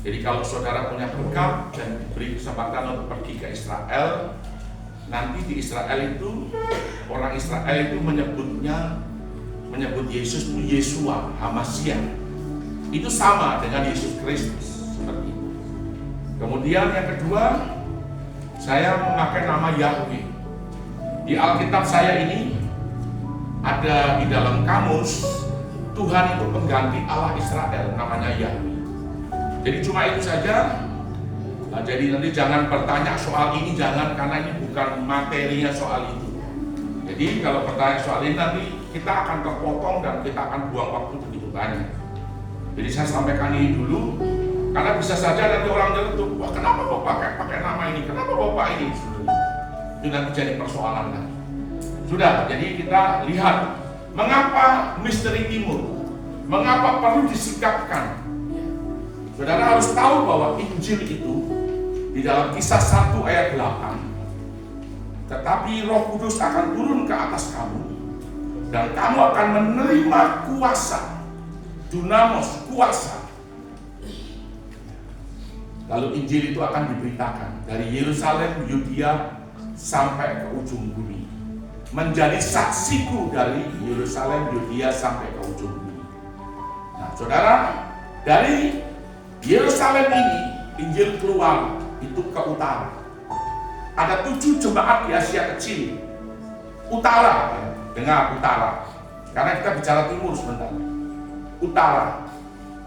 Jadi kalau saudara punya berkat dan diberi kesempatan untuk pergi ke Israel, nanti di Israel itu, orang Israel itu menyebut Yesus itu Yeshua, Hamasiah. Itu sama dengan Yesus Kristus, seperti itu. Kemudian yang kedua, saya memakai nama Yahweh. Di Alkitab saya ini ada di dalam kamus, Tuhan itu pengganti Allah Israel, namanya Yahweh. Jadi cuma itu saja. Nah, jadi nanti jangan bertanya soal ini, jangan, karena ini bukan materinya soal itu. Jadi kalau bertanya soal ini nanti kita akan terpotong dan kita akan buang waktu begitu banyak. Jadi saya sampaikan ini dulu, karena bisa saja nanti orang nyeletuk, wah kenapa Bapak pakai nama ini, kenapa Bapak ini? Itu nanti jadi persoalan lagi. Sudah, jadi kita lihat mengapa misteri timur, mengapa perlu disikapkan. Saudara harus tahu bahwa Injil itu di dalam Kisah 1 ayat 8, tetapi Roh Kudus akan turun ke atas kamu dan kamu akan menerima kuasa, dunamos, kuasa. Lalu Injil itu akan diberitakan dari Yerusalem, Yudea sampai ke ujung bumi, menjadi saksiku dari Yerusalem, Yudea sampai ke ujung bumi. Nah, saudara, dari Yerusalem ini Injil keluar itu ke utara. Ada 7 jemaat di Asia Kecil. Utara, dengar utara. Karena kita bicara timur sebentar. Utara.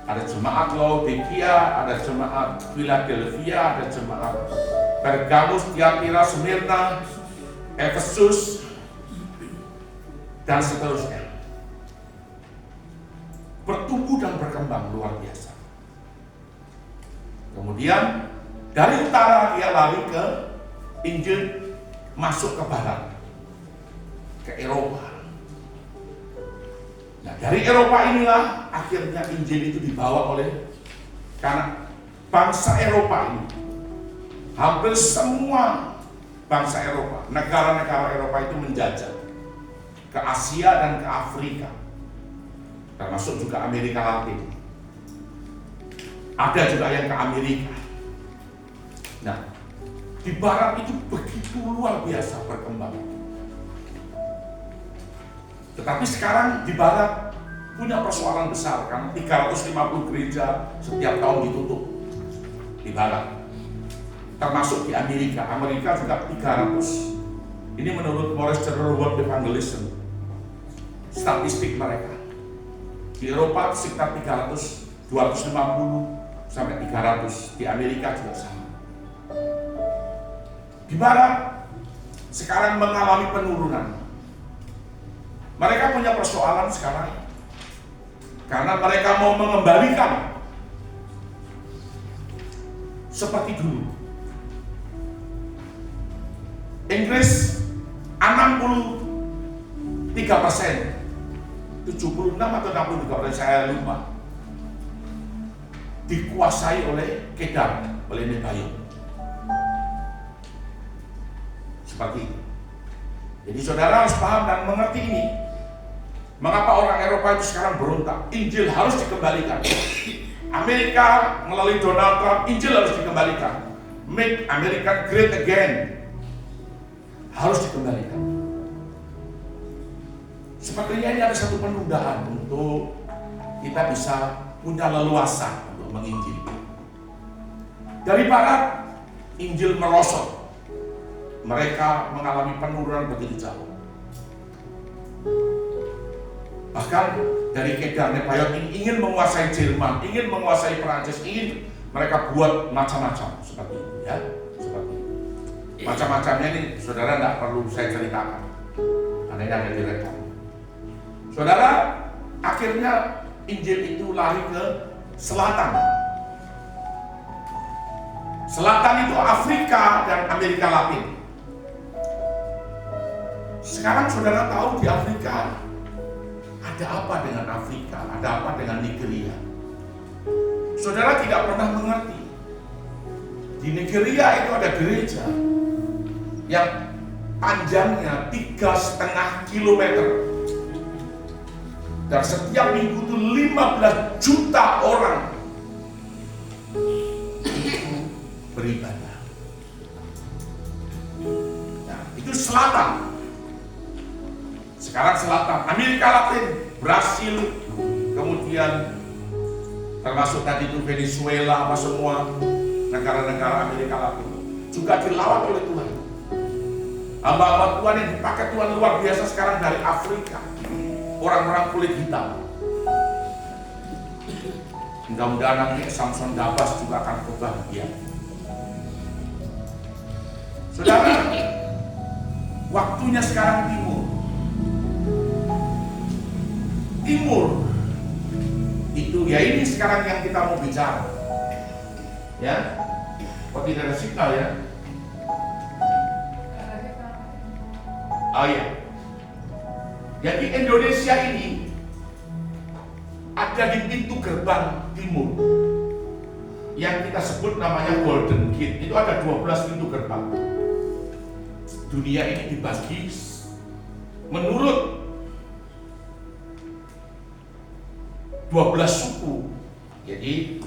Ada jemaat Laodikia, ada jemaat Philadelphia, ada jemaat Pergamus, Tiatira, Smyrna, Efesus, dan seterusnya. Bertumbuh dan berkembang luar biasa. Kemudian dari utara dia lari ke Injil, masuk ke barat, ke Eropa. Nah, dari Eropa inilah akhirnya Injil itu dibawa oleh, karena bangsa Eropa ini, hampir semua bangsa Eropa, negara-negara Eropa itu menjajah ke Asia dan ke Afrika, termasuk juga Amerika Latin. Ada juga yang ke Amerika. Nah, di barat itu begitu luar biasa berkembang. Tetapi sekarang di barat punya persoalan besar, karena 350 gereja setiap tahun ditutup di barat. Termasuk di Amerika. Amerika juga 300. Ini menurut Morris World Evangelism, statistik mereka. Di Eropa sekitar 300, 250 sampai 300, di Amerika juga sama. Di barat sekarang mengalami penurunan. Mereka punya persoalan sekarang karena mereka mau mengembalikan seperti dulu. Inggris 63%, 76 atau 63%, saya lupa, dikuasai oleh Kedar, oleh Nebayon. Seperti itu. Jadi saudara harus paham dan mengerti ini. Mengapa orang Eropa itu sekarang berontak? Injil harus dikembalikan. Amerika melalui Donald Trump, Injil harus dikembalikan. Make America great again. Harus dikembalikan. Sepertinya ini ada satu penundaan untuk kita bisa punya leluasa menginjil. Dari barat, Injil merosot. Mereka mengalami penurunan begitu jauh. Bahkan dari Kedar Nebayon ini ingin menguasai Jerman, ingin menguasai Perancis, ingin mereka buat macam-macam seperti itu, ya, seperti itu. Macam-macamnya ini saudara tidak perlu saya ceritakan, karena ini ada direkam. Saudara, akhirnya Injil itu lari ke selatan. Selatan itu Afrika dan Amerika Latin. Sekarang saudara tahu di Afrika ada apa dengan Afrika, ada apa dengan Nigeria. Saudara tidak pernah mengerti. Di Nigeria itu ada gereja yang panjangnya 3,5 kilometer. Dan setiap minggu itu 15 juta orang beribadah. Nah, itu selatan. Sekarang selatan, Amerika Latin, Brasil, kemudian termasuk tadi itu Venezuela, apa semua negara-negara Amerika Latin juga dilawat oleh Tuhan. Hamba-hamba Tuhan yang dipakai Tuhan luar biasa sekarang dari Afrika, orang-orang kulit hitam. Mudah-mudahan nanti Samson Dabas juga akan berbahagia. Saudara, waktunya sekarang timur itu ya, ini sekarang yang kita mau bicara. Ya, kok tidak ada signal ya? Oh iya. Jadi Indonesia ini ada di pintu gerbang timur yang kita sebut namanya Golden Gate. Itu ada 12 pintu gerbang. Dunia ini dibagi menurut 12 suku. Jadi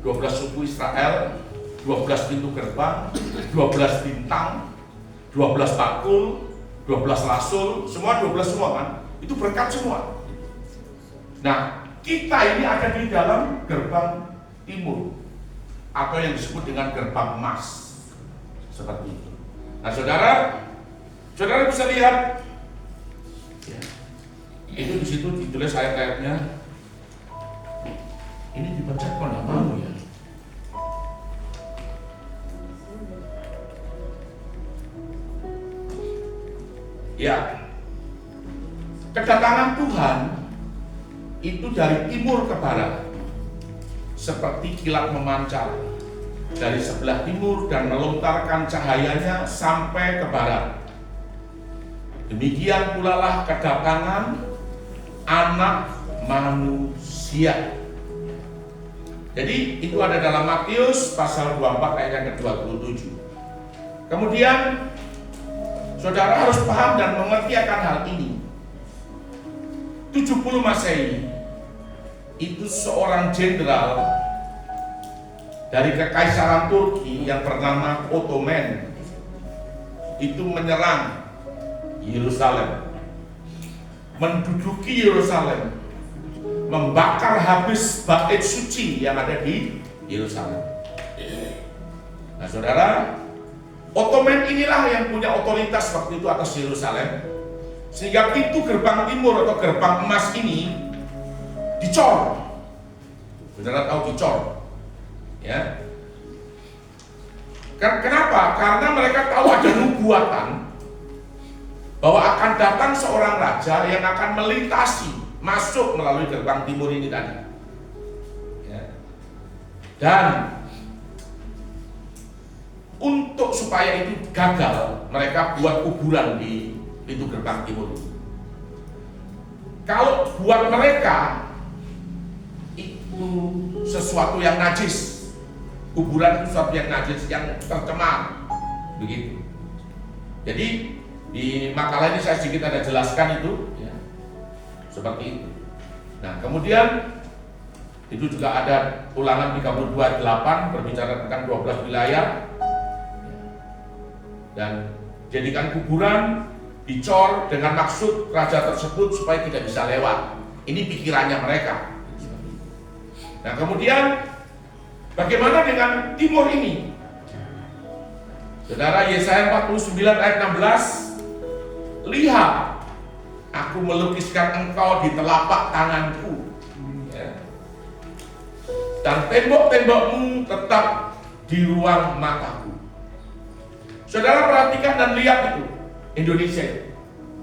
12 suku Israel, 12 pintu gerbang, 12 bintang, 12 bakul, 12 rasul, semua 12 semua kan? Itu berkat semua. Nah, kita ini ada di dalam gerbang timur atau yang disebut dengan gerbang emas. Seperti itu. Nah, saudara bisa lihat ya, itu di situ ditulis ayat-ayatnya. Ini dibaca mana mau ya? Ya, kedatangan Tuhan itu dari timur ke barat, seperti kilat memancar dari sebelah timur dan melontarkan cahayanya sampai ke barat. Demikian pula lah kedatangan Anak Manusia. Jadi itu ada dalam Matius pasal 24 ayat yang ke-27. Kemudian saudara harus paham dan mengerti akan hal ini. 70 Masehi itu seorang jenderal dari kekaisaran Turki yang bernama Ottoman itu menyerang Yerusalem, menduduki Yerusalem, membakar habis bait suci yang ada di Yerusalem. Nah, saudara, Ottoman inilah yang punya otoritas waktu itu atas Yerusalem, sehingga pintu gerbang timur atau gerbang emas ini dicor. Saudara tahu dicor, ya? Kenapa? Karena mereka tahu ada nubuatan bahwa akan datang seorang raja yang akan melintasi, masuk melalui gerbang timur ini tadi. Ya. Dan untuk supaya itu gagal, mereka buat kuburan di pintu gerbang timur. Kalau buat mereka itu sesuatu yang najis, kuburan itu sesuatu yang najis, yang tercemar, begitu. Jadi di makalah ini saya sedikit ada jelaskan itu, ya, seperti itu. Nah, kemudian itu juga ada Ulangan 32:8 berbicara tentang 12 wilayah. Dan jadikan kuburan dicor dengan maksud raja tersebut supaya tidak bisa lewat. Ini pikirannya mereka. Nah, kemudian bagaimana dengan timur ini? Saudara, Yesaya 49 ayat 16, lihat, aku melukiskan engkau di telapak tanganku, ya. Dan tembok-tembokmu tetap di ruang mataku. Saudara perhatikan dan lihat itu Indonesia itu.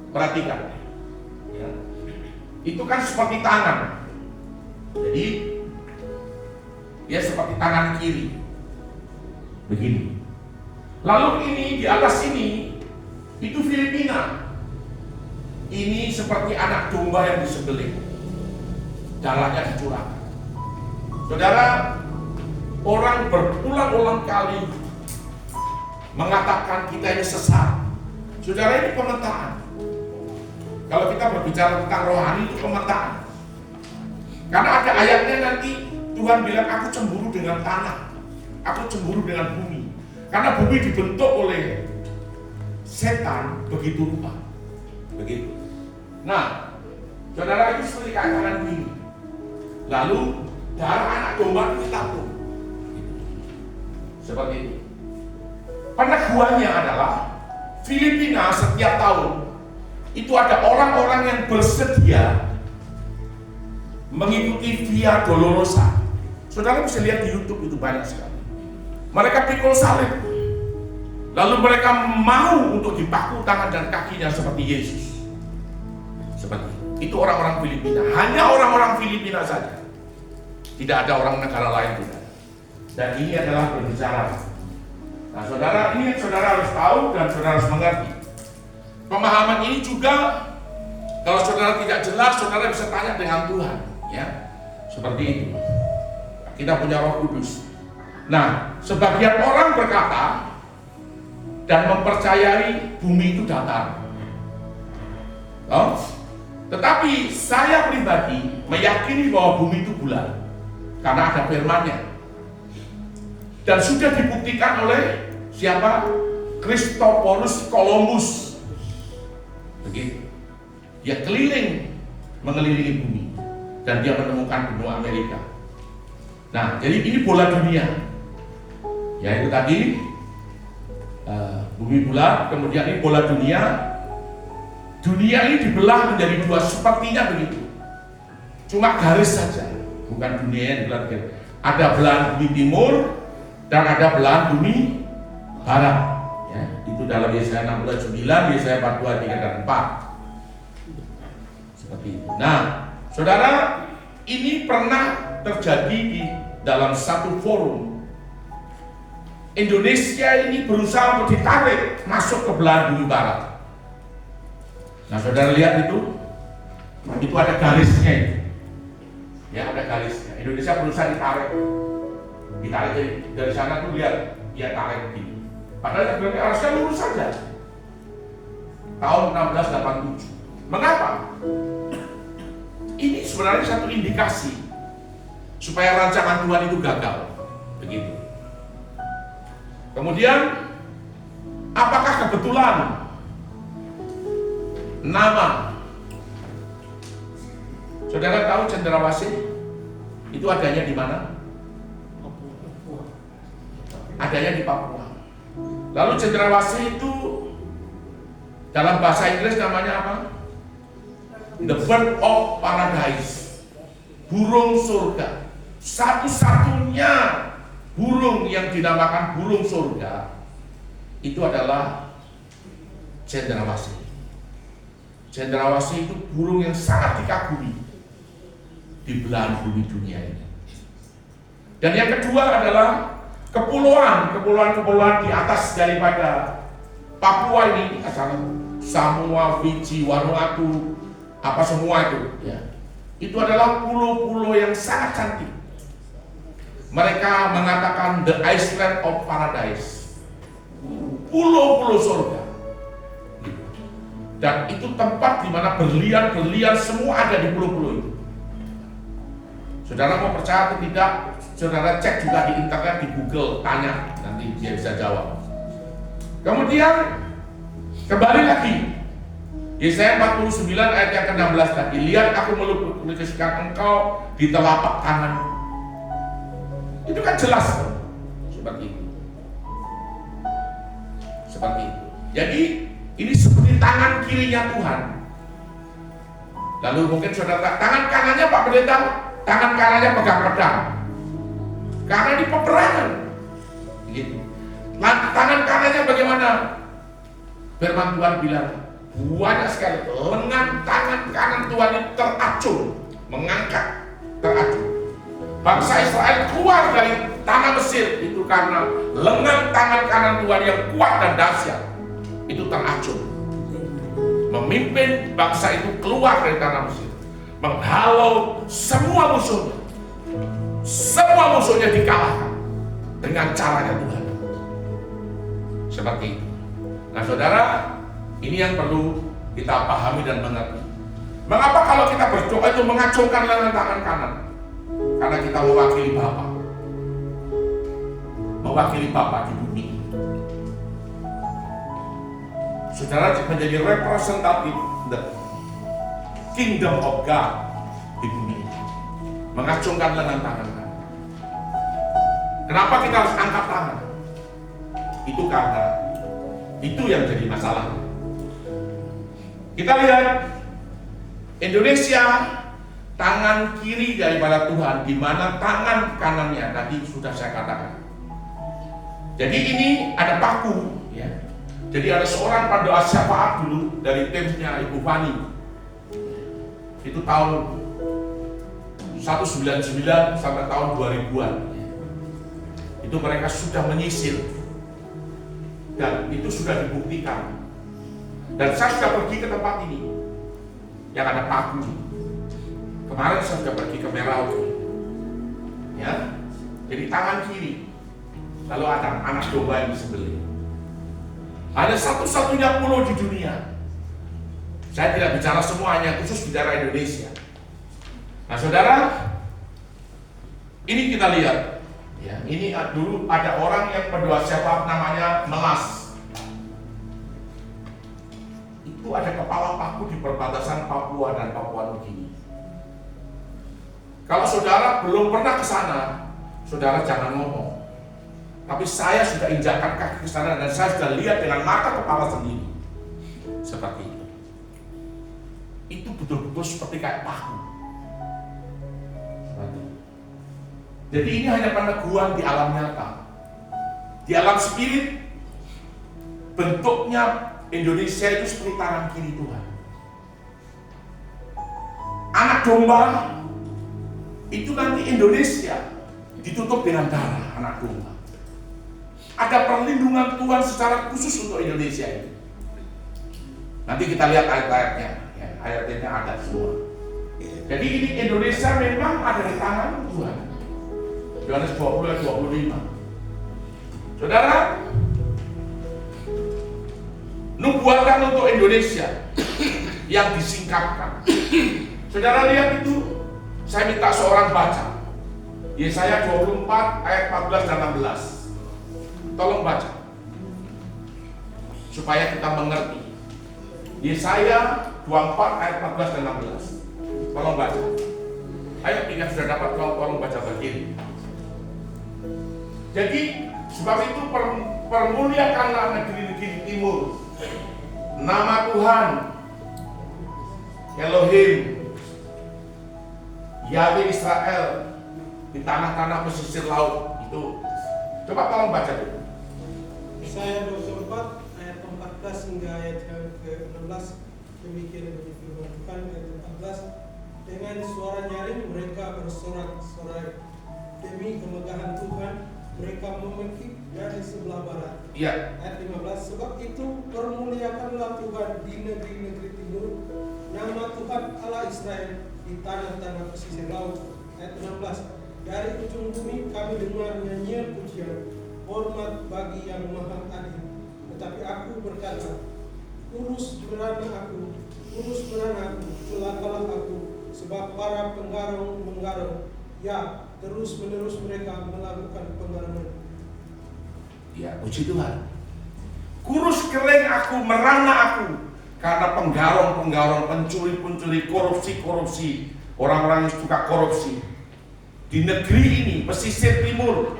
Perhatikan, ya. Itu kan seperti tangan. Jadi ya seperti tangan kiri begini. Lalu ini di atas ini itu Filipina. Ini seperti anak domba yang disembelih, darahnya dicurahkan. Saudara, orang berulang-ulang kali mengatakan kita ini sesat. Saudara, ini pemetaan. Kalau kita berbicara tentang rohani, itu pemetaan. Karena ada ayatnya nanti Tuhan bilang, aku cemburu dengan tanah, aku cemburu dengan bumi. Karena bumi dibentuk oleh setan begitu rupa. Begitu. Nah, saudara, itu seperti kanan ini. Lalu darah anak domba itu ditabur. Seperti itu. Peneguhannya adalah Filipina setiap tahun itu ada orang-orang yang bersedia mengikuti Via Dolorosa. Saudara bisa lihat di YouTube, itu banyak sekali. Mereka pikul salib, lalu mereka mau untuk dipaku tangan dan kakinya seperti Yesus. Seperti itu orang-orang Filipina, hanya orang-orang Filipina saja. Tidak ada orang negara lain juga. Dan ini adalah berbicara. Nah, saudara, ini yang saudara harus tahu dan saudara harus mengerti. Pemahaman ini juga, kalau saudara tidak jelas, saudara bisa tanya dengan Tuhan, ya. Seperti itu. Kita punya Roh Kudus. Nah, sebagian orang berkata dan mempercayai bumi itu datar. Oh? Tetapi saya pribadi meyakini bahwa bumi itu bulat karena ada firman-Nya. Dan sudah dibuktikan oleh siapa? Christophorus Columbus. Begitu. Dia mengelilingi bumi dan dia menemukan benua Amerika. Nah, jadi ini bola dunia. Yaitu tadi bumi bulat, kemudian ini bola dunia. Dunia ini dibelah menjadi dua, sepertinya begitu. Cuma garis saja, bukan dunia yang dibelah. Ada belahan bumi timur dan ada belahan bumi barat. Ya, itu dalam Yesaya 69, Yesaya 42, 3 dan 4. Seperti itu. Nah, saudara, ini pernah terjadi di dalam satu forum. Indonesia ini berusaha untuk ditarik masuk ke belahan bumi barat. Nah, saudara lihat itu ada garisnya itu. Ya, ada garisnya. Indonesia berusaha ditarik dari sana tuh, lihat dia tarik begini. Padahal sebenarnya harusnya lurus saja. Tahun 1687. Mengapa? Ini sebenarnya satu indikasi supaya rancangan Tuhan itu gagal. Begitu. Kemudian, apakah kebetulan nama saudara tahu Cendrawasih itu adanya di mana? Adanya di Papua. Lalu Cendrawasih itu dalam bahasa Inggris namanya apa? The bird of paradise, burung surga. Satu-satunya burung yang dinamakan burung surga itu adalah Cendrawasih. Cendrawasih itu burung yang sangat dikagumi di belahan bumi dunia ini. Dan yang kedua adalah kepulauan di atas daripada Papua ini, asalnya Samoa, Fiji, Vanuatu, apa semua itu, ya. Itu adalah pulau-pulau yang sangat cantik. Mereka mengatakan the island of paradise, pulau-pulau surga. Dan itu tempat di mana berlian-berlian semua ada di pulau-pulau itu. Saudara mau percaya atau tidak, saudara cek juga di internet, di Google, tanya, nanti dia bisa jawab. Kemudian kembali lagi Yesaya 49 ayat yang ke-16 tadi, lihat aku melukiskan engkau di telapak tangan. Itu kan jelas, seperti itu. Seperti itu. Jadi ini seperti tangan kirinya Tuhan. Lalu mungkin saudara, tangan kanannya Pak Pendeta, tangan kanannya pegang pedang. Karena di peperangan. Gitu. Tangan kanannya bagaimana? Firman Tuhan bilang, banyak sekali lengan tangan kanan Tuhan itu teracung, mengangkat, teracung. Bangsa Israel keluar dari tanah Mesir itu karena lengan tangan kanan Tuhan yang kuat dan dahsyat itu teracung, memimpin bangsa itu keluar dari tanah Mesir, menghalau semua musuhnya dikalahkan dengan caranya Tuhan. Seperti itu. Nah, saudara, ini yang perlu kita pahami dan mengerti. Mengapa kalau kita berdoa itu mengacungkan lengan tangan kanan? Karena kita mewakili Bapa di bumi. Saudara menjadi representatif the kingdom of God di bumi ini. Mengacungkan lengan tangan. Kenapa kita harus angkat tangan? Itu karena itu yang jadi masalah. Kita lihat Indonesia, tangan kiri daripada Tuhan, di mana tangan kanannya tadi sudah saya katakan. Jadi ini ada paku, ya. Jadi ada seorang pendoa syafaat dulu dari timnya Ibu Fani. Itu tahun 199 sampai tahun 2000-an. Itu mereka sudah menyisir dan itu sudah dibuktikan. Dan saya sudah pergi ke tempat ini yang ada paku. Kemarin saya sudah pergi ke Merauke, ya. Jadi tangan kiri, lalu ada anak domba yang disembelih. Ada satu-satunya pulau di dunia. Saya tidak bicara semuanya, khusus bicara Indonesia. Nah, saudara, ini kita lihat, ya. Ini dulu ada orang yang berdoa syafaat namanya Melas. Itu ada kepala paku di perbatasan Papua dan Papua Nugini. Kalau saudara belum pernah ke sana, saudara jangan ngomong. Tapi saya sudah injakkan kaki ke sana dan saya sudah lihat dengan mata kepala sendiri. Seperti itu. Itu betul-betul seperti kayak paku. Jadi ini hanya peneguhan di alam nyata. Di alam spirit, bentuknya Indonesia itu seperti tangan kiri Tuhan. Anak domba itu nanti Indonesia ditutup dengan darah anak domba. Ada perlindungan Tuhan secara khusus untuk Indonesia ini. Nanti kita lihat ayat-ayatnya, ya, ayat-ayatnya ada semua. Jadi ini Indonesia memang ada di tangan Tuhan. Yohanes 20 ayat 25. Saudara, nubuatan untuk Indonesia yang disingkapkan. Saudara lihat itu, saya minta seorang baca Yesaya 24 ayat 14 dan 16. Tolong baca supaya kita mengerti. Yesaya 24 ayat 14 dan 16. Tolong baca. Ayo, jika sudah dapat, tolong baca berdiri. Jadi sebab itu permuliakanlah negeri-negeri timur, nama Tuhan Elohim Yahweh Israel di tanah-tanah pesisir laut itu. Coba tolong baca dulu. Yesaya 24 ayat 14 hingga ayat yang ke-16. Demikian bunyi firman Tuhan. Ayat 14, dengan suara nyaring mereka bersorak-sorai, demi kemegahan Tuhan mereka memekik dari sebelah barat. Iya. Ayat 15, sebab itu permuliakanlah Tuhan di negeri-negeri timur, nama Tuhan Allah Israel di tanah-tanah pesisir laut. Ayat 16, dari ujung bumi kami dengar nyanyian pujian, hormat bagi yang maha adil. Tetapi aku berkata, urus berana aku, celakalah aku, sebab para penggarong menggarong, ya terus menerus mereka melakukan penggarongan. Ya, puji Tuhan. Kurus kering aku, merana aku, karena penggarong-penggarong, pencuri-pencuri, korupsi-korupsi, orang-orang yang suka korupsi di negeri ini, pesisir timur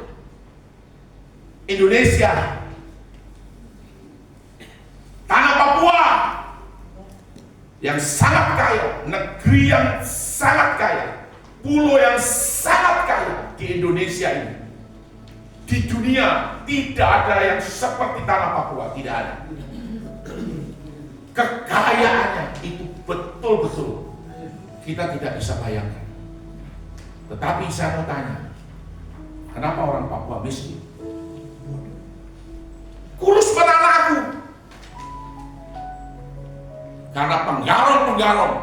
Indonesia, tanah Papua yang sangat kaya, negeri yang sangat kaya, pulau yang sangat kaya di Indonesia ini. Di dunia tidak ada yang seperti tanah Papua, tidak ada. Kekayaannya itu betul-betul kita tidak bisa bayangkan. Tetapi saya mau tanya, kenapa orang Papua miskin? Kurus banana aku, karena penggarong-penggarong.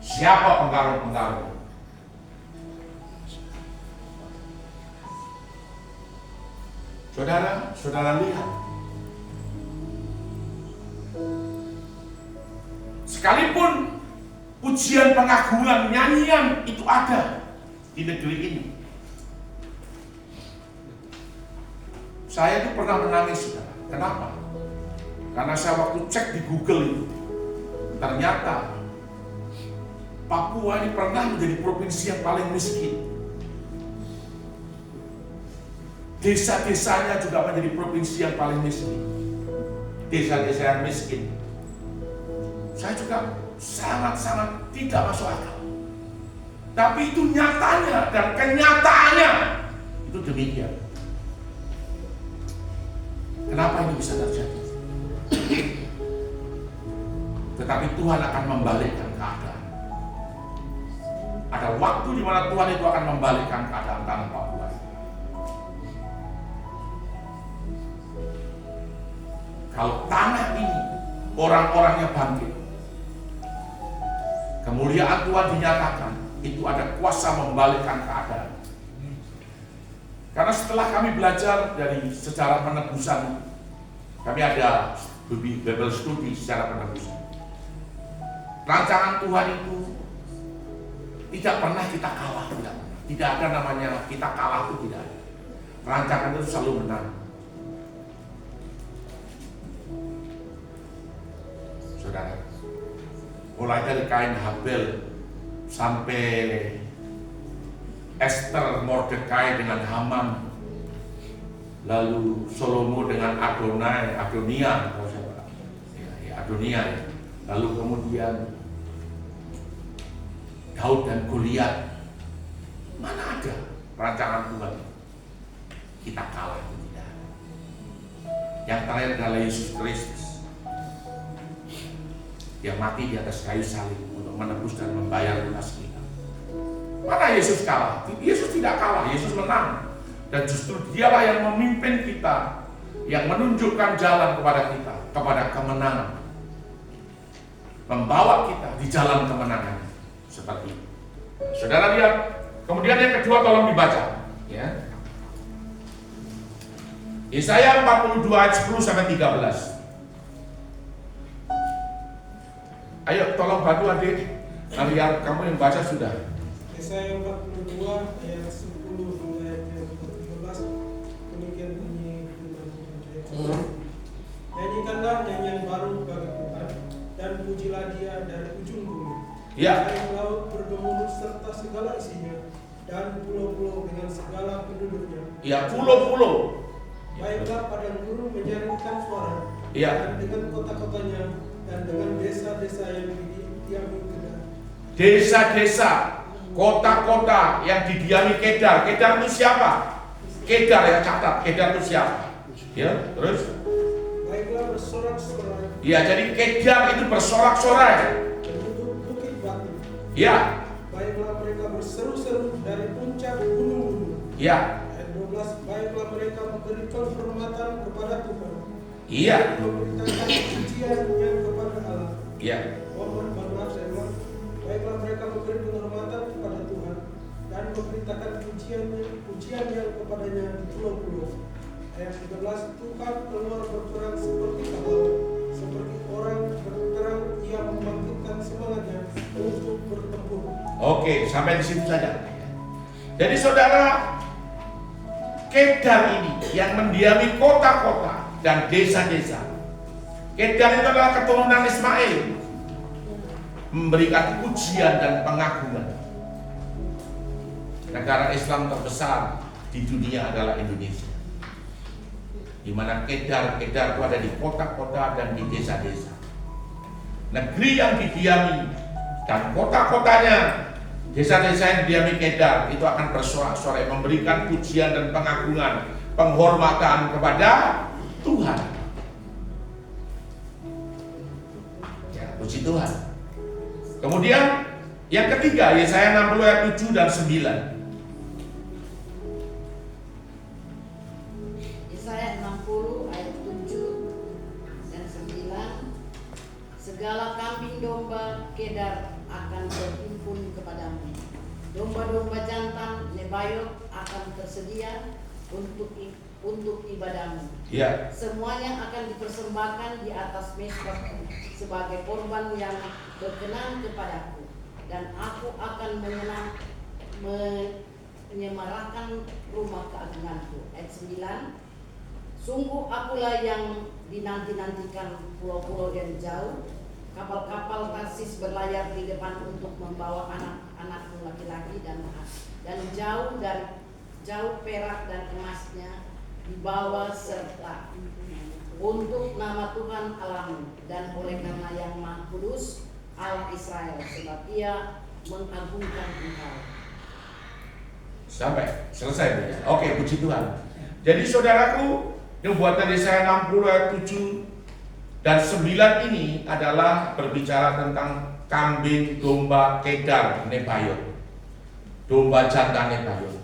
Siapa penggarong-penggarong? Saudara lihat, sekalipun pujian, pengagungan, nyanyian itu ada di negeri ini, saya itu pernah menangis, saudara. Kenapa? Karena saya waktu cek di Google itu, ternyata Papua ini pernah menjadi provinsi yang paling miskin. Desa-desanya juga menjadi provinsi yang paling miskin. Desa-desa yang miskin. Saya juga sangat-sangat tidak masuk akal. Tapi itu nyatanya dan kenyataannya itu demikian. Kenapa ini bisa terjadi? Tetapi Tuhan akan membalikkan keadaan. Ada waktu di mana Tuhan itu akan membalikkan keadaan tanah Papua. Kalau tanah ini orang-orangnya bangkit, kemuliaan Tuhan dinyatakan, itu ada kuasa membalikkan keadaan. Karena setelah kami belajar dari sejarah penebusan, kami ada Bible study secara penebusan. Rancangan Tuhan itu tidak pernah kita kalah, tidak ada namanya kita kalah, itu tidak ada. Rancangan itu selalu menang. Saudara, mulai dari Kain Habel sampai Esther Mordekai dengan Haman, lalu Salomo dengan Adonia, lalu kemudian Daud dan Goliat. Mana ada rancangan Tuhan kita kalah, tidak. Yang terakhir adalah Yesus Kristus yang mati di atas kayu salib untuk menebus dan membayar lunas kita. Mana Yesus kalah? Yesus tidak kalah, Yesus menang. Dan justru dialah yang memimpin kita, yang menunjukkan jalan kepada kita, kepada kemenangan. Membawa kita di jalan kemenangan. Seperti itu. Saudara lihat, kemudian yang kedua tolong dibaca. Ya. Yesaya 42 ayat 10 sampai 13. Ayo tolong bantu adik. Lihat kamu yang baca sudah. Yesaya 42 ayat 10 hingga ayat 13. Demikian bunyi firman Tuhan. Nyanyikanlah nyanyian baru bagi Tuhan dan pujilah Dia dari ujung bumi. Ya. Air laut bergemuruh serta segala isinya dan pulau-pulau dengan segala penduduknya. Ya, pulau-pulau. Baiklah padang gurun menyaringkan suara. Ya. Dan dengan kota-kotanya dan dengan desa-desa yang didiami Kedar. Desa-desa, kota-kota yang didiami Kedar. Kedar itu siapa? Kedar ya, catat. Kedar itu siapa? Ya, terus? Baiklah bersorak-sorai. Ya, jadi Kedar itu bersorak-sorai. Penduduk bukit batu. Ya. Baiklah mereka berseru-seru dari puncak gunung-gunung. Ya. Ayat 12. Baiklah mereka memberi penghormatan kepada Tuhan. Iya. Memberitakan pujiannya kepada Allah. Iya. Maaf saya ulang. Baiklah mereka memberi penghormatan kepada Tuhan dan memberitakan pujiannya kepadanya di pulau-pulau. Ayat 13. Tuhan keluar berperang seperti kapal, seperti orang berperang yang membangkitkan semangatnya untuk bertempur. Oke, sampai di situ saja. Jadi saudara, Kedar ini yang mendiami kota-kota dan desa-desa. Kedar itu adalah keturunan Ismail, memberikan pujian dan pengagungan. Negara Islam terbesar di dunia adalah Indonesia, di mana Kedar itu ada di kota-kota dan di desa-desa. Negeri yang didiami dan kota-kotanya, desa-desa yang didiami Kedar itu akan bersorak-sorai, memberikan pujian dan pengagungan, penghormatan kepada Tuhan. Ya, puji Tuhan. Kemudian yang ketiga, Yesaya 60 ayat 7 dan 9. Yesaya 60 ayat 7 dan 9. Segala kambing domba Kedar akan berhimpun kepadamu. Domba-domba jantan Nebayot akan tersedia untuk ibadahmu. Ya. Semuanya akan dipersembahkan di atas mezbahku sebagai korban yang berkenan kepadaku, dan aku akan menyemarakan rumah keagunganku. Ayat 9. Sungguh akulah yang dinanti-nantikan pulau-pulau yang jauh. Kapal-kapal Tarsis berlayar di depan untuk membawa anak-anakmu laki-laki dan jauh perak dan emasnya dibawa serta untuk nama Tuhan Allahmu dan oleh karena yang Maha Kudus Allah Israel, sebab Ia mengagungkan engkau. Sampai selesai. Oke, puji Tuhan. Jadi saudaraku, Nubuatan Yesaya 60 ayat 7 dan 9 ini adalah berbicara tentang kambing domba kedar Nebayot, domba jantan Nebayot.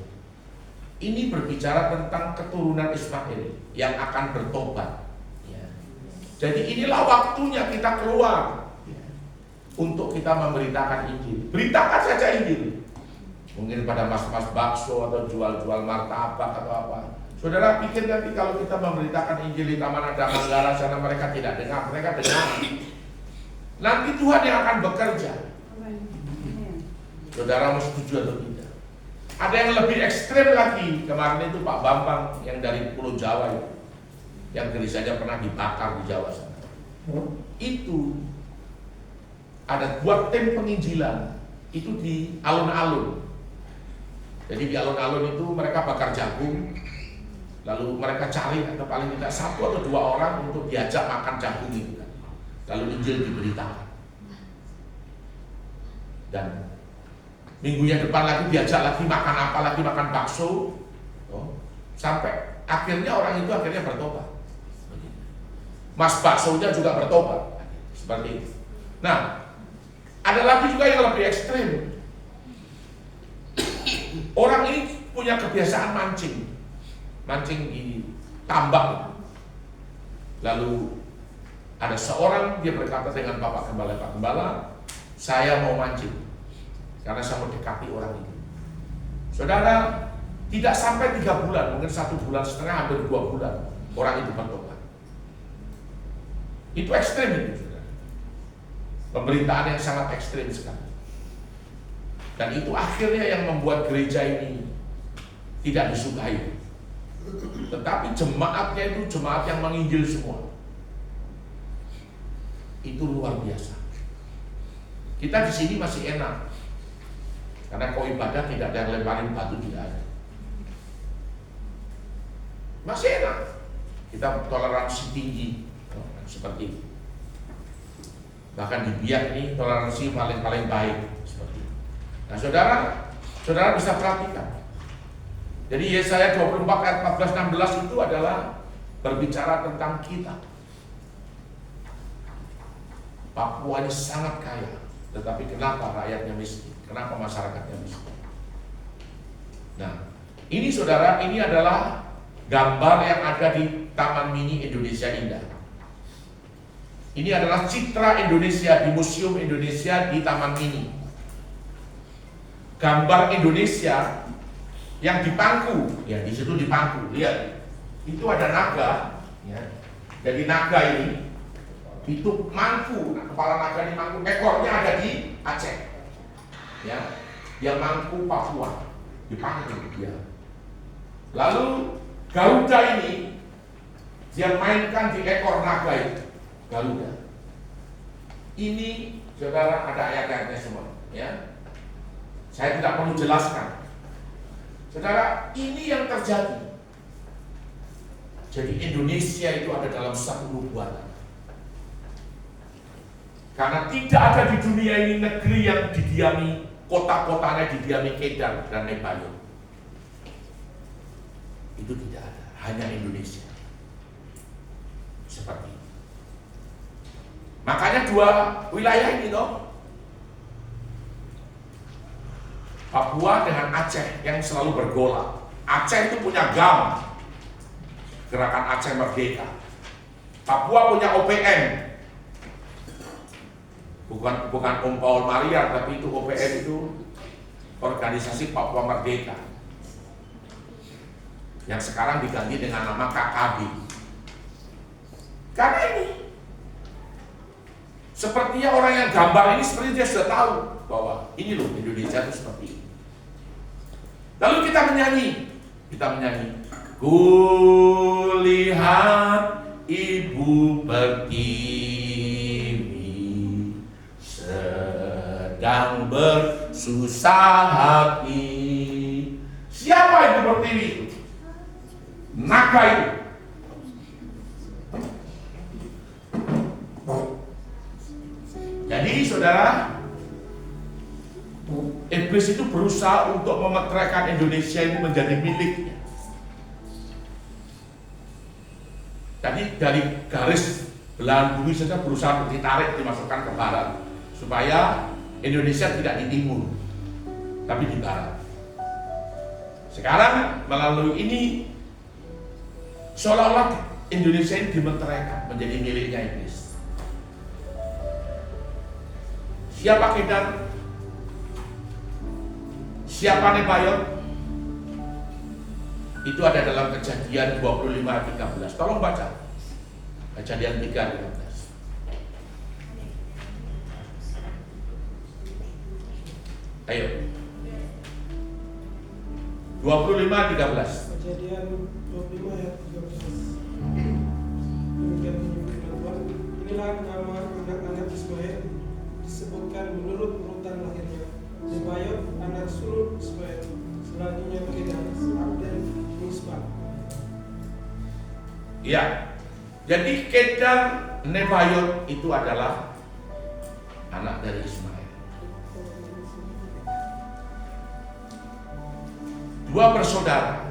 Ini berbicara tentang keturunan Ismail yang akan bertobat. Jadi inilah waktunya kita keluar untuk kita memberitakan Injil. Beritakan saja Injil. Mungkin pada mas-mas bakso atau jual-jual martabak atau apa. Saudara pikir nanti kalau kita memberitakan Injil di Taman Ada Manggala sana mereka tidak dengar, mereka dengar. Nanti Tuhan yang akan bekerja. Saudara mau setuju atau tidak? Ada yang lebih ekstrem lagi. Kemarin itu Pak Bambang yang dari Pulau Jawa itu, yang gereja pernah dibakar di Jawa sana. Itu ada 2 tim penginjilan itu di alun-alun. Jadi di alun-alun itu mereka bakar jagung. Lalu mereka cari atau paling tidak 1 atau 2 orang untuk diajak makan jagung itu. Lalu Injil diberitakan. Dan minggunya depan lagi diajak lagi makan apa lagi, makan bakso. Sampai akhirnya orang itu akhirnya bertobat. Mas baksonya juga bertobat. Seperti itu. Nah, ada lagi juga yang lebih ekstrim. Orang ini punya kebiasaan mancing di tambak. Lalu ada seorang dia berkata dengan Bapak Gembala, Pak Gembala, saya mau mancing karena saya mau dekati orang itu. Saudara, tidak sampai 3 bulan, mungkin 1 bulan setengah, hampir 2 bulan orang itu bertobat. Itu ekstrim itu, saudara. Pemberitaan yang sangat ekstrim sekali. Dan itu akhirnya yang membuat gereja ini tidak disukai. Tetapi jemaatnya itu jemaat yang menginjil semua. Itu luar biasa. Kita di sini masih enak. Karena kalau ibadah tidak ada yang lemparin batu, tidak ada. Masih enak. Kita toleransi tinggi. Seperti itu. Bahkan di Biak ini toleransi paling baik. Seperti itu. Nah saudara bisa perhatikan. Jadi Yesaya 24 ayat 14-16 itu adalah berbicara tentang kita. Papua ini sangat kaya, tetapi kenapa rakyatnya miskin? Kenapa masyarakatnya miskin? Nah, ini saudara, ini adalah gambar yang ada di Taman Mini Indonesia Indah. Ini adalah citra Indonesia di Museum Indonesia di Taman Mini. Gambar Indonesia yang dipangku, ya di situ dipangku, lihat, itu ada naga, ya. Jadi naga ini itu mangku, nah, kepala naga ini mangku, ekornya ada di Aceh, ya, dia mangku Papua, dipangku dia. Lalu Garuda ini dia mainkan di ekor naga itu, Garuda. Ini saudara ada ayat-ayatnya semua, ya. Saya tidak perlu jelaskan. Saudara, ini yang terjadi. Jadi Indonesia itu ada dalam satu nubuatan. Karena tidak ada di dunia ini negeri yang didiami, kota-kotanya didiami Kedar dan Nebayot. Itu tidak ada, hanya Indonesia. Seperti itu. Makanya 2 wilayah ini toh, Papua dengan Aceh yang selalu bergolak. Aceh itu punya GAM, Gerakan Aceh Merdeka. Papua punya OPM, bukan Om Paul Maria, tapi itu OPM itu Organisasi Papua Merdeka, yang sekarang diganti dengan nama KKB. Karena ini sepertinya orang yang gambar ini seperti dia sudah tahu bahwa ini loh Indonesia itu seperti ini. Lalu kita menyanyi Kulihat ibu pertiwi sedang bersusah hati. Siapa ibu pertiwi? Naga itu. Jadi saudara, iblis itu berusaha untuk memeteraikan Indonesia ini menjadi miliknya. Jadi dari garis belahan bumi saja berusaha ditarik, dimasukkan ke barat, supaya Indonesia tidak di timur, tapi di barat. Sekarang melalui ini seolah-olah Indonesia ini dimeteraikan menjadi miliknya iblis. Siapa Kedar? Siapa Nebayot? Itu ada dalam Kejadian 25:13. Tolong baca. Kejadian 3:13. Ayo. 25:13. Kejadian 25 ayat 13. Demikian bunyi Tuhan. Inilah nama anak-anak Ismail disebutkan menurut urutan lahirnya. Nebayot anak sulung Ismail, selanjutnya Kedar, Abdel, Misbah. Ya. Jadi Kedar, Nebayot itu adalah anak dari Ismail. Dua bersaudara,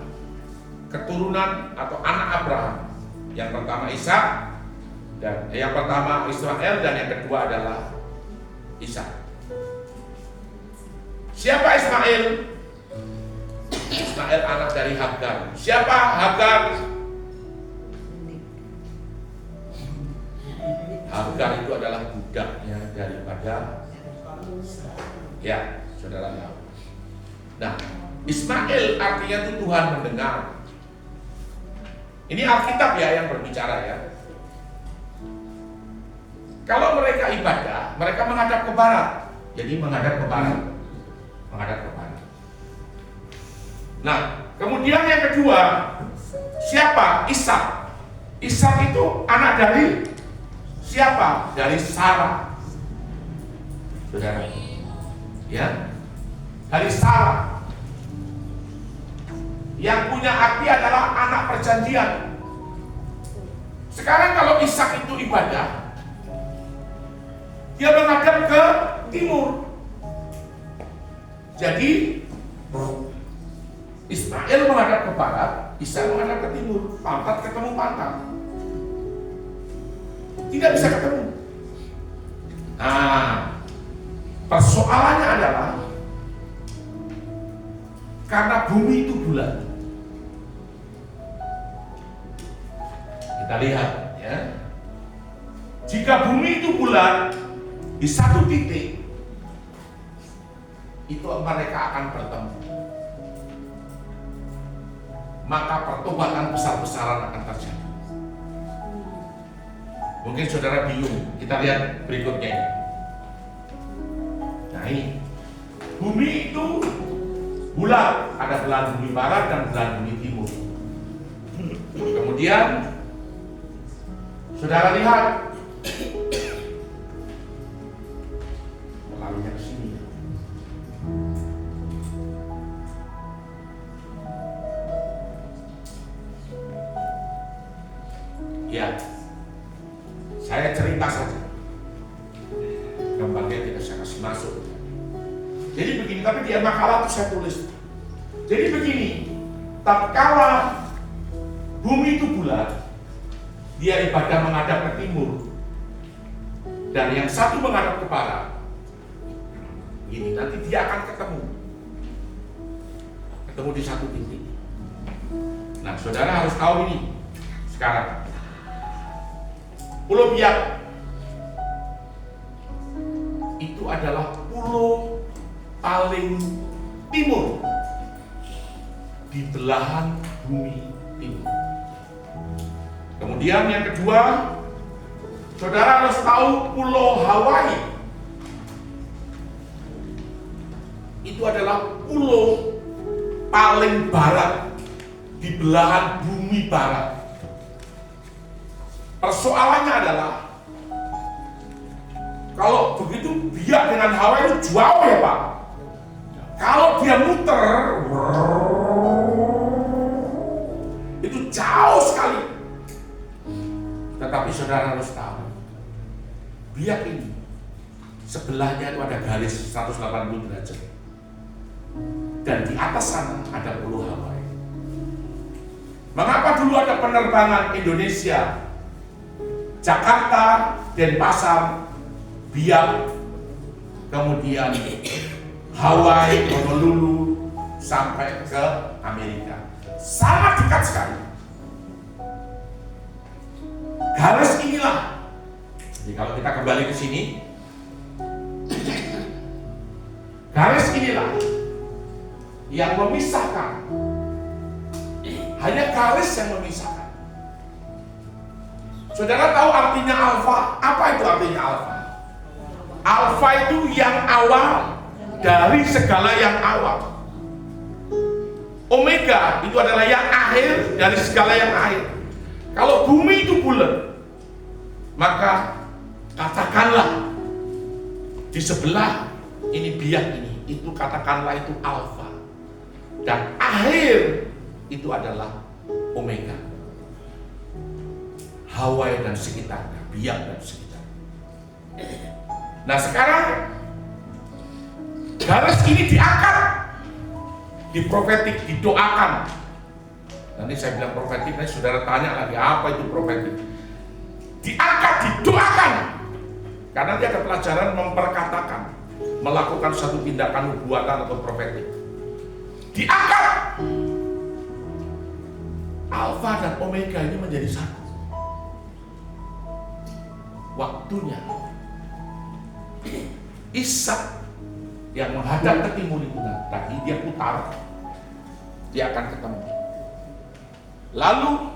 keturunan atau anak Abraham. Yang pertama Ishak, dan yang pertama Israel, dan yang kedua adalah Ishak. Siapa Ismail? Ismail anak dari Hagar. Siapa Hagar? Hagar itu adalah budaknya daripada, ya, saudara tahu. Nah, Ismail artinya itu Tuhan mendengar. Ini Alkitab ya yang berbicara ya. Kalau mereka ibadah, mereka menghadap ke barat. Jadi menghadap ke barat. Menghadap ke barat. Nah, kemudian yang kedua, siapa? Ishak. Ishak itu anak dari siapa? Dari Sarah. Saudara. Ya. Dari Sarah. Yang punya arti adalah anak perjanjian. Sekarang kalau Ishak itu ibadah, dia menghadap ke timur. Jadi Ismail menghadap ke barat, Ishak menghadap ke timur. Pantat ketemu pantat, tidak bisa ketemu. Nah, persoalannya adalah karena bumi itu bulat. Kita lihat ya. Jika bumi itu bulat di satu titik, itu mereka akan bertemu. Maka pertobatan besar-besaran akan terjadi. Mungkin saudara bingung. Kita lihat berikutnya ini. Nah ini, bumi itu bulat, ada belahan bumi barat dan belahan bumi timur. Kemudian saudara lihat melalui ke sini. Ya, saya cerita saja. Gambarnya tidak saya kasih masuk. Jadi begini, tapi di makalah itu saya tulis. Jadi begini, tatkala bumi itu bulat, dia ibadah menghadap ke timur, dan yang satu menghadap ke barat. Gini, nanti dia akan ketemu di satu titik. Nah, saudara harus tahu ini sekarang. Pulau Biak itu adalah pulau paling timur di belahan bumi timur. Kemudian yang kedua, saudara harus tahu Pulau Hawaii itu adalah pulau paling barat di belahan bumi barat. Persoalannya adalah kalau begitu biak dengan Hawa itu jauh ya Pak. Kalau dia muter, itu jauh sekali. Tetapi saudara harus tahu, biak ini sebelahnya itu ada garis 180 derajat. Dan di atas sana ada Pulau Hawaii. Mengapa dulu ada penerbangan Indonesia, Jakarta, Denpasar, Biak, kemudian Hawaii, Honolulu, sampai ke Amerika? Sangat dekat sekali. Garis inilah. Jadi kalau kita kembali ke sini, garis inilah yang memisahkan. Hanya garis yang memisahkan. Saudara tahu artinya alfa? Apa itu artinya alfa? Alfa itu yang awal dari segala yang awal. Omega itu adalah yang akhir dari segala yang akhir. Kalau bumi itu bulat, maka katakanlah di sebelah ini biak ini, itu katakanlah itu alfa. Dan akhir itu adalah omega. Hawaii dan sekitarnya, biak dan sekitarnya. Nah sekarang garis ini diangkat, diprofetik, didoakan. Nanti saya bilang profetik, nanti saudara tanya lagi apa itu profetik. Diangkat, didoakan. Karena dia ada pelajaran memperkatakan, melakukan satu tindakan nubuatan atau profetik. Diangkat. Alfa dan omega ini menjadi satu. Waktunya Ishak yang menghadap ke timur itu, tadi dia putar, dia akan ketemu. Lalu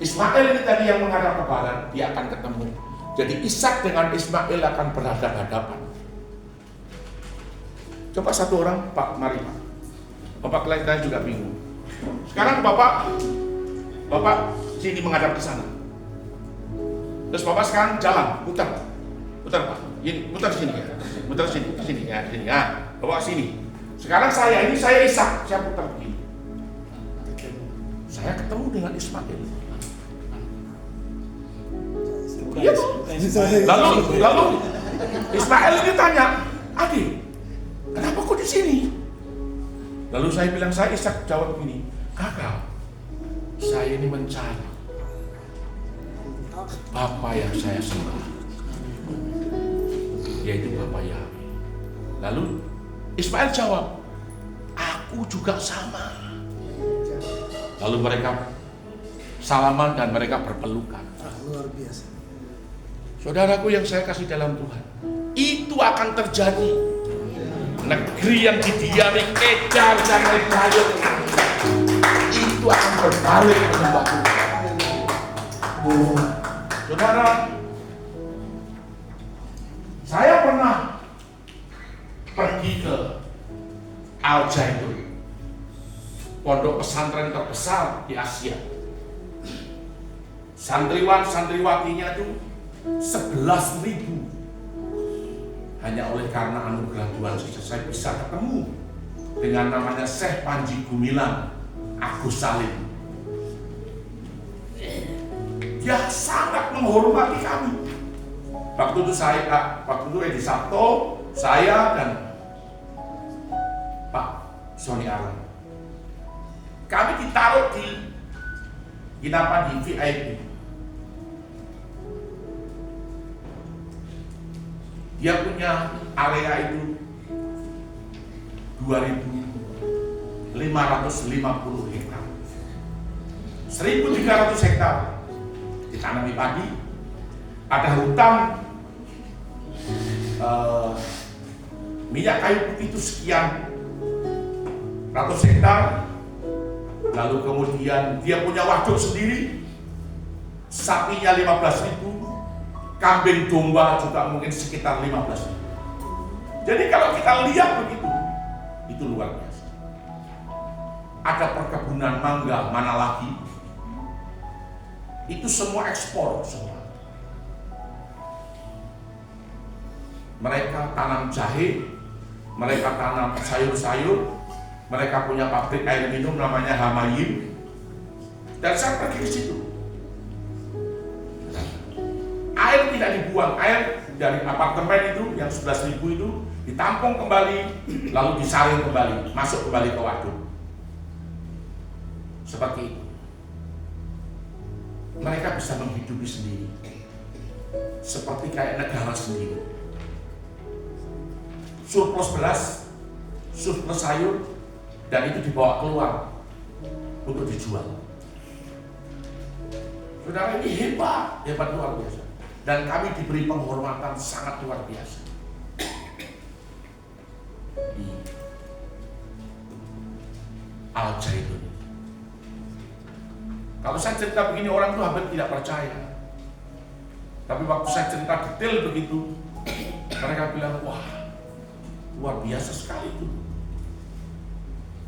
Ismail ini tadi yang menghadap ke barat, dia akan ketemu. Jadi Ishak dengan Ismail akan berhadapan-hadapan. Coba satu orang, Pak, mari Pak. Bapak kalian juga bingung. Sekarang Bapak sini menghadap ke sana. Terus Bapak sekarang jalan, putar Pak. Ini putar sini ya. Putar sini ya, sini ya. Bapak sini. Sekarang saya Ishak, saya putar begini. Saya ketemu dengan Ismail. Iya toh? Lalu Ismail ini tanya, "Adik, kenapa kok di sini?" Lalu saya bilang, saya Ishak jawab begini, "Kakak, saya ini mencari Bapa yang saya sembah, yaitu Bapa Yahweh." Lalu Ismail jawab, "Aku juga sama." Lalu mereka salaman dan mereka berpelukan. Luar biasa. Saudaraku yang saya kasih dalam Tuhan, itu akan terjadi. Negeri yang didiami Kedar dan Lebayot itu akan berbalik menyembah Tuhan. Saudara, saya pernah pergi ke Al-Zaitun, pondok pesantren terbesar di Asia. Santriwatinya itu 11.000. Hanya oleh karena anugerah Tuhan saja saya bisa ketemu dengan namanya Syekh Panji Gumilang Agus Salim. Dia sangat menghormati kami. Waktu itu Edi Sabto, saya dan Pak Sony Aron. Kami ditaruh di penginapan di VIP. Dia punya area itu 2.550 hektar. 1.300 hektar ditanami padi. Ada hutan minyak kayu putih itu sekian ratus hektar. Lalu kemudian dia punya waduk sendiri, sapinya 15.000, kambing domba juga mungkin sekitar 15.000. Jadi kalau kita lihat begitu, itu luar biasa. ada perkebunan mangga, mana lagi? Itu semua ekspor semua. Mereka tanam jahe, mereka tanam sayur-sayur, mereka punya pabrik air minum namanya Hamayim. Dan saya pergi ke situ. Air tidak dibuang, air dari apartemen itu yang 11.000 itu ditampung kembali, lalu disaring kembali, masuk kembali ke waduk. Seperti itu. Mereka bisa menghidupi sendiri, seperti kayak negara sendiri. Surplus beras, surplus sayur, dan itu dibawa keluar untuk dijual. Saudara, ini hebat luar biasa. Dan kami diberi penghormatan sangat luar biasa. Di Al-Zaitun. Kalau saya cerita begini, orang tuh hampir tidak percaya. Tapi waktu saya cerita detail begitu, mereka bilang, wah, luar biasa sekali itu.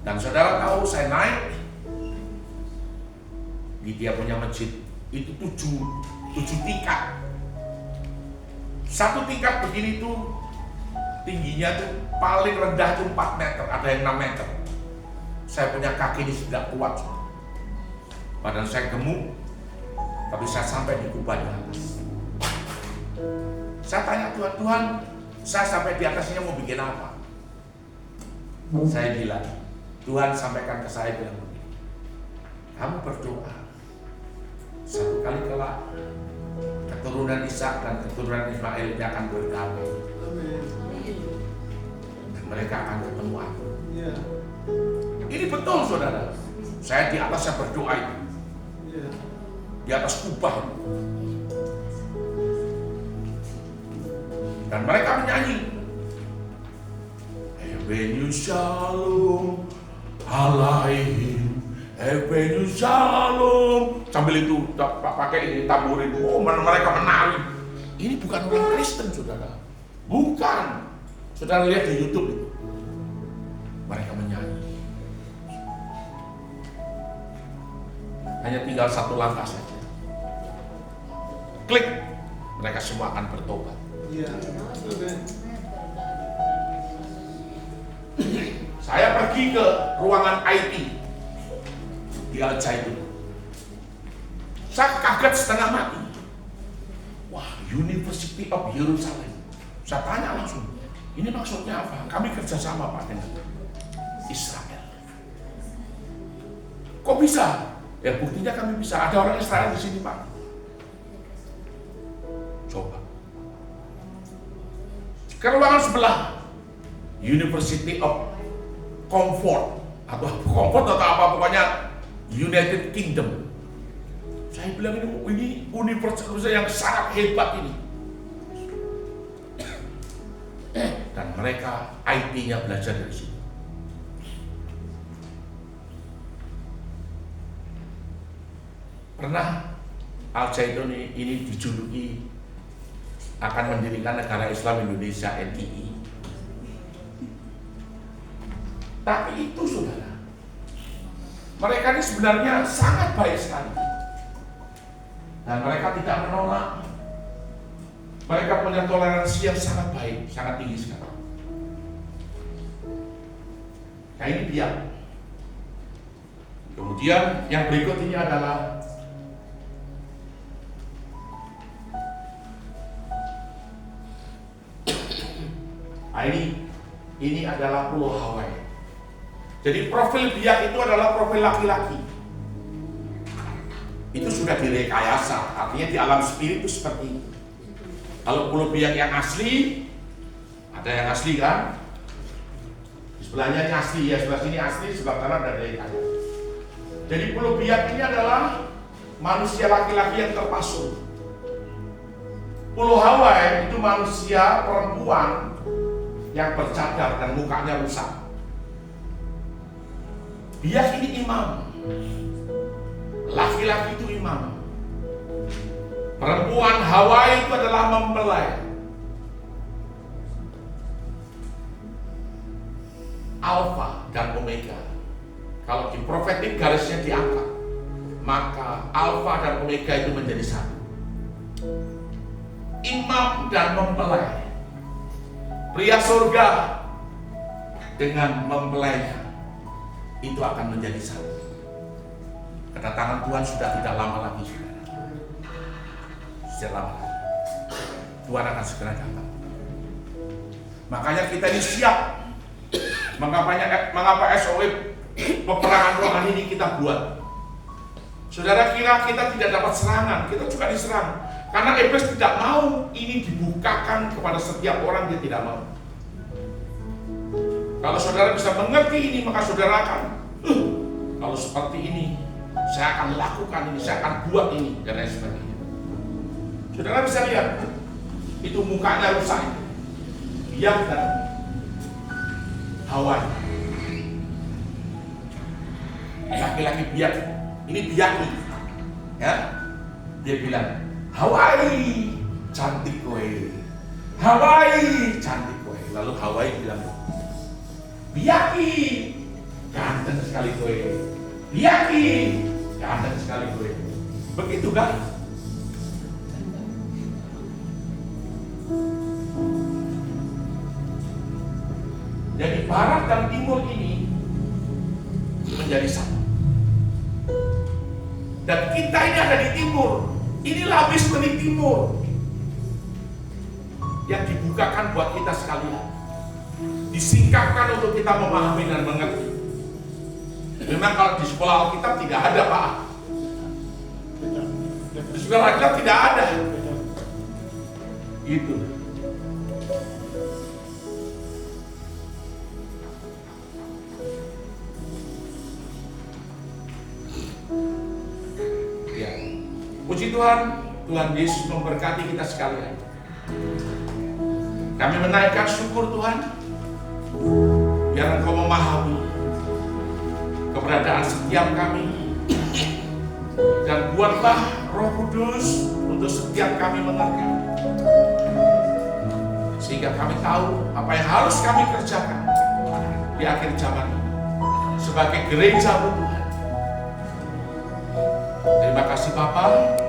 Dan saudara tahu, saya naik di dia punya masjid itu 7 tingkat. Satu tingkat begini tuh tingginya tuh paling rendah tuh 4 meter, ada yang 6 meter. Saya punya kaki ini tidak kuat. Badan saya gemuk, tapi saya sampai di kubah di atas. Saya tanya Tuhan, saya sampai di atasnya mau bikin apa? Saya bilang, Tuhan sampaikan ke saya bilang begini, kamu berdoa, satu kali kelak keturunan Ishak dan keturunan Ismail ini akan berdamai. Dan mereka akan ketemu aku. Ini betul, saudara. Saya di atas, saya berdoa itu. Di atas kubah. Dan mereka menyanyi, Ebenu Shalom Alaihim, Ebenu Shalom. Sambil itu pakai ini tamburin. Oh, mereka menari. Ini bukan orang Kristen, saudara. Bukan. Saudara lihat di YouTube itu. Mereka menyanyi. Hanya tinggal satu langkah saja. Klik, mereka semua akan bertobat. Saya pergi ke ruangan IT di Al-Zaitun. Saya kaget setengah mati. Wah, University of Jerusalem. Saya tanya langsung, ini maksudnya apa? Kami kerjasama Pak dengan Israel. Kok bisa? Ya buktinya kami bisa. Ada orang Israel di sini Pak. Coba. Ke ruangan sebelah, University of Comfort atau apa pokoknya United Kingdom. Saya bilang ini universitas yang sangat hebat ini. Dan mereka IT-nya belajar dari sini. Pernah Al-Zaitun ini dijuluki akan mendirikan negara Islam Indonesia NII. Tapi itu saudara, mereka ini sebenarnya sangat baik sekali. Dan mereka tidak menolak. Mereka punya toleransi yang sangat baik, sangat tinggi sekali. Nah ini dia. Kemudian yang berikut ini adalah ini adalah Pulau Hawaii. Jadi profil biak itu adalah profil laki-laki. Itu sudah direkayasa, artinya di alam spirit itu seperti itu. Kalau pulau biak yang asli, ada yang asli kan? Di sebelahnya ini asli, ya sebelah sini asli, sebelah kanan ada direkayasa. Jadi pulau biak ini adalah manusia laki-laki yang terpasung. Pulau Hawaii itu manusia perempuan yang bercadar dan mukanya rusak. Biak ini imam. Laki-laki itu imam. Perempuan Hawaii itu adalah mempelai. Alfa dan Omega. Kalau di profetik garisnya diangkat, maka Alfa dan Omega itu menjadi satu. Imam dan mempelai, pria surga dengan mempelainya, itu akan menjadi satu. Kedatangan Tuhan sudah tidak lama lagi, saudara. Sudah lama lagi. Tuhan akan segera datang. Makanya kita ini siap. Mengapa SOE peperangan rohani ini kita buat? Saudara kira kita tidak dapat serangan, kita juga diserang. Karena iblis tidak mau ini dibukakan kepada setiap orang, dia tidak mau. Kalau saudara bisa mengerti ini, maka saudara akan kalau seperti ini, saya akan lakukan ini, saya akan buat ini, dan lain sebagainya. Saudara bisa lihat, itu mukanya rusak. Biak dan Hawa. Laki-laki biak, ini biak nih. Ya, dia bilang, Hawaii, cantik kowe. Hawaii, cantik kowe. Lalu Hawaii bilang, Biaki, ganteng sekali kowe. Biaki, ganteng sekali kowe. Begitu kan? Jadi barat dan timur ini menjadi satu. Dan kita ini ada di timur. Ini lapis dari timur yang dibukakan buat kita sekalian, disingkapkan untuk kita memahami dan mengerti. Memang kalau di sekolah Alkitab tidak ada, Pak. Di sekolah Alkitab tidak ada. Itu. Puji Tuhan, Tuhan Yesus memberkati kita sekalian. Kami menaikkan syukur Tuhan, biar Engkau memahami keberadaan setiap kami, dan buatlah Roh Kudus untuk setiap kami mengerti, sehingga kami tahu apa yang harus kami kerjakan di akhir zaman ini sebagai gereja Tuhan. Terima kasih Bapa.